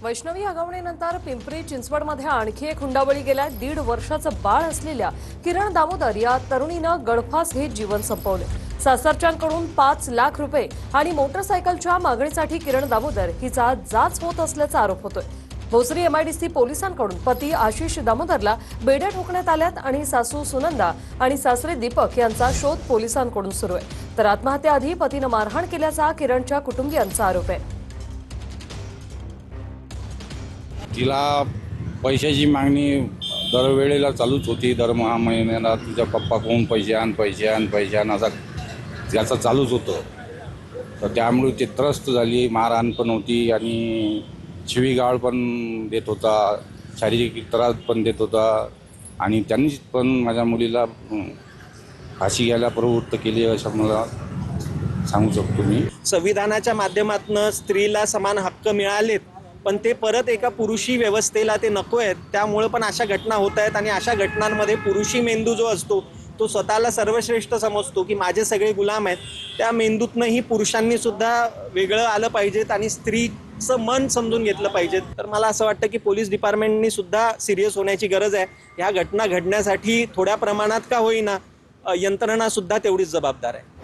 वैष्णवी हगवणीनंतर पिंपरी चिंचवडमध्ये आणखी एक हुंडाबळी गेलाय। 1.5 वर्षाचं बाळ असलेल्या किरण दामोदर या तरुणीनं गळफास घेत जीवन संपवले। सासरच्यांकडून 5 लाख रुपये आणि मोटरसायकलच्या मागणीसाठी किरण दामोदर हिचा जाच होत असल्याचा आरोप होतोय। भोसरी एमआयडीसी पोलिसांकडून पती आशिष दामोदरला बेड्या ठोकण्यात आल्यात आणि सासू सुनंदा आणि सासरे दीपक यांचा शोध पोलिसांकडून सुरू आहे। तर आत्महत्याआधी पतीनं मारहाण केल्याचा किरणच्या कुटुंबियांचा आरोप आहे। तिला पैशाची मागणी दरवेळेला चालूच होती। दर महिन्याला तिच्या पप्पाकडून पैसे आण असा त्याचं चालूच होतं। तर त्यामुळे ती त्रस्त झाली। मारहाण पण होती आणि शिवीगाळ पण देत होता, शारीरिक त्रास पण देत होता आणि त्यांनीच पण माझ्या मुलीला फाशी घ्यायला प्रवृत्त केली असं मला सांगू शकतो मी। संविधानाच्या माध्यमातून स्त्रीला समान हक्क मिळालेत, पण ते परत एका पुरुषी व्यवस्थेला ते नको आहेत। त्यामुळे पण अशा घटना होत आहेत आणि अशा घटनांमध्ये पुरुषी मेंदू जो असतो तो स्वतःला सर्वश्रेष्ठ समजतो की माझे सगळे गुलाम आहेत। त्या मेंदूतनंही पुरुषांनी सुद्धा वेगळं आलं पाहिजेत आणि स्त्रीचं मन समजून घेतलं पाहिजे। तर मला असं वाटतं की पोलीस डिपार्टमेंटनी सुद्धा सिरियस होण्याची गरज आहे। ह्या घटना घडण्यासाठी थोड्या प्रमाणात का होईना यंत्रणा सुद्धा तेवढीच जबाबदार आहे।